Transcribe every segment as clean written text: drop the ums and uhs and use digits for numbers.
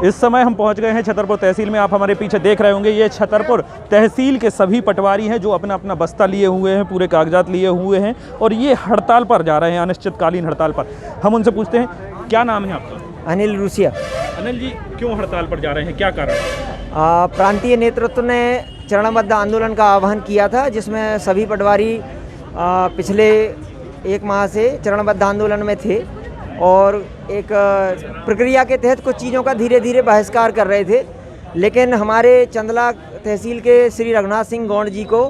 इस समय हम पहुंच गए हैं छतरपुर तहसील में। आप हमारे पीछे देख रहे होंगे, ये छतरपुर तहसील के सभी पटवारी हैं जो अपना अपना बस्ता लिए हुए हैं, पूरे कागजात लिए हुए हैं और ये हड़ताल पर जा रहे हैं, अनिश्चितकालीन हड़ताल पर। हम उनसे पूछते हैं, क्या नाम है आपका? अनिल रूसिया। अनिल जी, क्यों हड़ताल पर जा रहे हैं, क्या कारण है? प्रांतीय नेतृत्व ने चरणबद्ध आंदोलन का आह्वान किया था, जिसमें सभी पटवारी पिछले 1 माह से चरणबद्ध आंदोलन में थे और एक प्रक्रिया के तहत कुछ चीज़ों का धीरे धीरे बहिष्कार कर रहे थे। लेकिन हमारे चंदला तहसील के श्री रघुनाथ सिंह गौंड जी को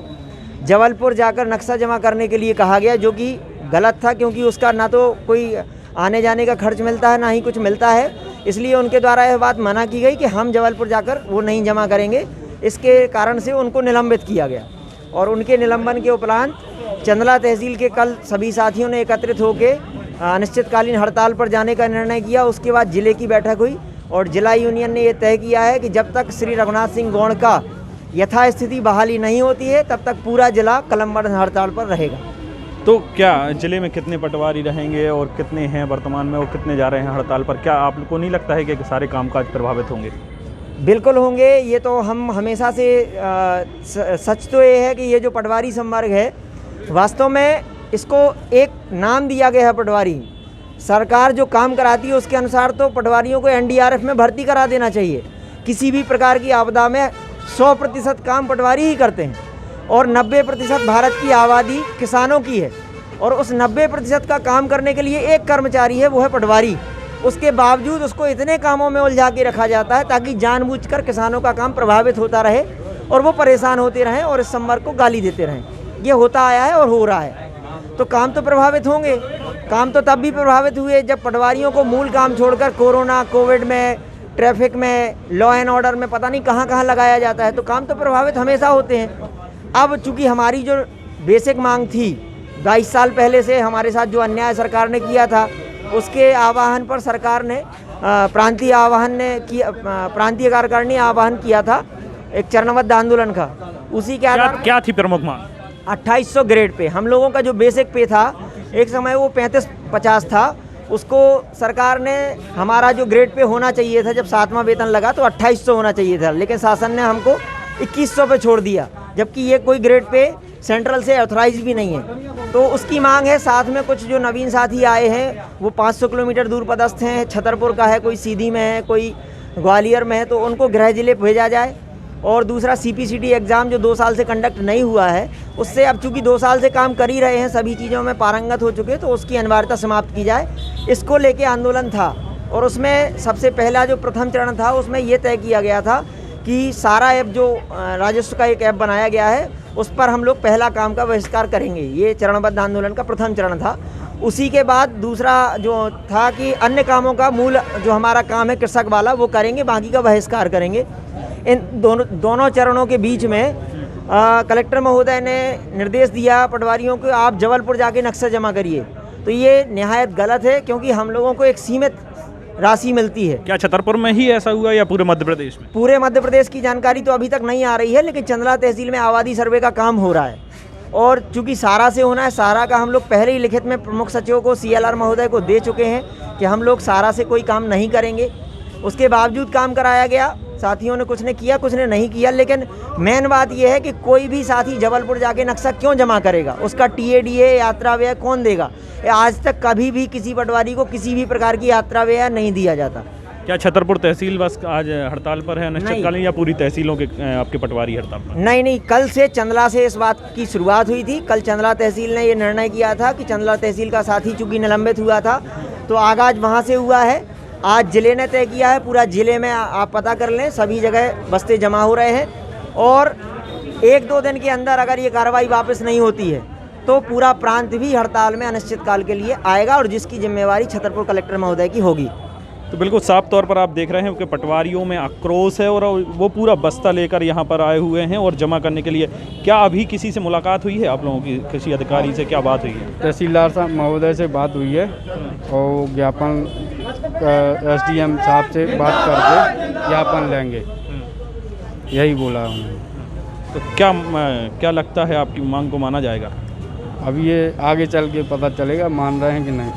जबलपुर जाकर नक्शा जमा करने के लिए कहा गया, जो कि गलत था, क्योंकि उसका ना तो कोई आने जाने का खर्च मिलता है, ना ही कुछ मिलता है। इसलिए उनके द्वारा यह बात मना की गई कि हम जबलपुर जाकर वो नहीं जमा करेंगे। इसके कारण से उनको निलंबित किया गया और उनके निलंबन के उपरांत चंदला तहसील के कल सभी साथियों ने एकत्रित होकर अनिश्चितकालीन हड़ताल पर जाने का निर्णय किया। उसके बाद जिले की बैठक हुई और जिला यूनियन ने यह तय किया है कि जब तक श्री रघुनाथ सिंह गौंड का यथास्थिति बहाली नहीं होती है, तब तक पूरा जिला कलमबंद हड़ताल पर रहेगा। तो क्या जिले में कितने पटवारी रहेंगे और कितने हैं वर्तमान में और कितने जा रहे हैं हड़ताल पर? क्या आपको नहीं लगता है कि सारे कामकाज प्रभावित होंगे? बिल्कुल होंगे। ये तो हम हमेशा से सच तो ये है कि ये जो पटवारी संवर्ग है, वास्तव में इसको एक नाम दिया गया है पटवारी। सरकार जो काम कराती है उसके अनुसार तो पटवारियों को एनडीआरएफ में भर्ती करा देना चाहिए। किसी भी प्रकार की आपदा में 100% काम पटवारी ही करते हैं और 90% भारत की आबादी किसानों की है और उस 90% का काम करने के लिए एक कर्मचारी है, वो है पटवारी। उसके बावजूद उसको इतने कामों में उलझा के रखा जाता है ताकि जानबूझकर किसानों का काम प्रभावित होता रहे और वो परेशान होते रहें और इस संवर्ग को गाली देते रहें। ये होता आया है और हो रहा है। तो काम तो प्रभावित होंगे। काम तो तब भी प्रभावित हुए जब पटवारियों को मूल काम छोड़कर कोरोना, कोविड में, ट्रैफिक में, लॉ एंड ऑर्डर में पता नहीं कहाँ कहाँ लगाया जाता है। तो काम तो प्रभावित हमेशा होते हैं। अब चूँकि हमारी जो बेसिक मांग थी 22 साल पहले से हमारे साथ जो अन्याय सरकार ने किया था, उसके आह्वान पर सरकार ने प्रांतीय कार्यकारिणी आह्वान किया था एक चरणबद्ध आंदोलन का। उसी के आधार क्या थी प्रमुख मांग? 2800 ग्रेड पे हम लोगों का जो बेसिक पे था, एक समय वो 35-50 था, उसको सरकार ने हमारा जो ग्रेड पे होना चाहिए था, जब 7वां वेतन लगा तो 2800 होना चाहिए था, लेकिन शासन ने हमको 2100 पे छोड़ दिया, जबकि ये कोई ग्रेड पे सेंट्रल से ऑथराइज भी नहीं है। तो उसकी मांग है। साथ में कुछ जो नवीन साथी आए हैं वो 500 किलोमीटर दूर पदस्थ हैं, छतरपुर का है, कोई सीधी में है, कोई ग्वालियर में है, तो उनको गृह जिले भेजा जाए। और दूसरा CPCT एग्ज़ाम जो 2 साल से कंडक्ट नहीं हुआ है, उससे अब चूँकि 2 साल से काम कर ही रहे हैं, सभी चीज़ों में पारंगत हो चुके, तो उसकी अनिवार्यता समाप्त की जाए। इसको लेके आंदोलन था और उसमें सबसे पहला जो प्रथम चरण था उसमें ये तय किया गया था कि सारा ऐप जो राजस्व का एक ऐप बनाया गया है उस पर हम लोग पहला काम का बहिष्कार करेंगे। ये चरणबद्ध आंदोलन का प्रथम चरण था। उसी के बाद दूसरा जो था कि अन्य कामों का मूल जो हमारा काम है कृषक वाला वो करेंगे, बाकी का बहिष्कार करेंगे। इन दोनों चरणों के बीच में कलेक्टर महोदय ने निर्देश दिया पटवारियों को, आप जबलपुर जाके नक्शा जमा करिए। तो ये निहायत गलत है, क्योंकि हम लोगों को एक सीमित राशि मिलती है। क्या छतरपुर में ही ऐसा हुआ या पूरे मध्य प्रदेश में? पूरे मध्य प्रदेश की जानकारी तो अभी तक नहीं आ रही है, लेकिन चंदला तहसील में आबादी सर्वे का काम हो रहा है और चूंकि सारा से होना है, सारा का हम लोग पहले ही लिखित में प्रमुख सचिव को, CLR महोदय को दे चुके हैं कि हम लोग सारा से कोई काम नहीं करेंगे। उसके बावजूद काम कराया गया, साथियों ने कुछ ने किया, कुछ ने नहीं किया। लेकिन मेन बात यह है कि कोई भी साथी जबलपुर जाके नक्शा क्यों जमा करेगा, उसका TADA यात्रा व्यय कौन देगा? आज तक कभी भी किसी पटवारी को किसी भी प्रकार की यात्रा व्यय नहीं दिया जाता। क्या छतरपुर तहसील बस आज हड़ताल पर है अनिश्चितकालीन, या पूरी तहसीलों के आपके पटवारी हड़ताल पर? नहीं, कल से चंदला से इस बात की शुरुआत हुई थी। कल चंदला तहसील ने ये निर्णय किया था कि चंदला तहसील का साथी चूँकि निलंबित हुआ था तो आगाज वहाँ से हुआ है। आज जिले ने तय किया है, पूरा जिले में आप पता कर लें, सभी जगह बस्ते जमा हो रहे हैं और 1-2 दिन के अंदर अगर ये कार्रवाई वापस नहीं होती है तो पूरा प्रांत भी हड़ताल में अनिश्चितकाल के लिए आएगा और जिसकी जिम्मेवारी छतरपुर कलेक्टर महोदय की होगी। तो बिल्कुल साफ तौर पर आप देख रहे हैं कि पटवारियों में आक्रोश है और वो पूरा बस्ता लेकर यहाँ पर आए हुए हैं और जमा करने के लिए। क्या अभी किसी से मुलाकात हुई है आप लोगों की, किसी अधिकारी से क्या बात हुई है? तहसीलदार साहब महोदय से बात हुई है और ज्ञापन SDM साहब से बात करके ज्ञापन लेंगे, यही बोला उन्होंने। तो क्या लगता है आपकी मांग को माना जाएगा? अभी ये आगे चल के पता चलेगा मान रहे हैं कि नहीं।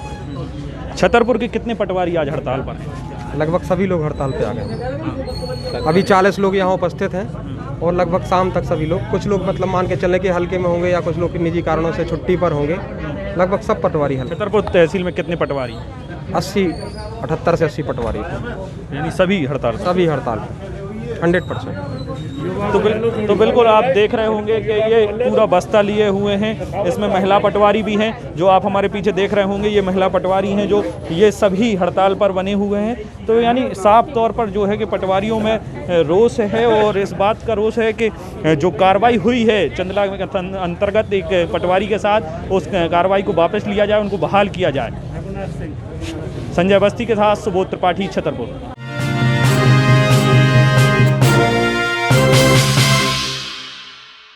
छतरपुर के कितने पटवारी आज हड़ताल पर हैं? लगभग सभी लोग हड़ताल पे आ गए। अभी 40 लोग यहाँ उपस्थित हैं और लगभग शाम तक सभी लोग, कुछ लोग मतलब मान के चलने के हल्के में होंगे या कुछ लोग निजी कारणों से छुट्टी पर होंगे, लगभग सब पटवारी हल्के। छतरपुर तहसील में कितने पटवारी? 78 से 80 पटवारी, यानी सभी हड़ताल पर। सभी हड़ताल पे 100%। तो बिल्कुल आप देख रहे होंगे कि ये पूरा बस्ता लिए हुए हैं। इसमें महिला पटवारी भी हैं, जो आप हमारे पीछे देख रहे होंगे, ये महिला पटवारी हैं जो ये सभी हड़ताल पर बने हुए हैं। तो यानी साफ तौर पर जो है कि पटवारियों में रोष है, और इस बात का रोष है कि जो कार्रवाई हुई है चंदला के अंतर्गत एक पटवारी के साथ, उस कार्रवाई को वापस लिया जाए, उनको बहाल किया जाए। संजय बस्ती के साथ सुबोध त्रिपाठी, छतरपुर।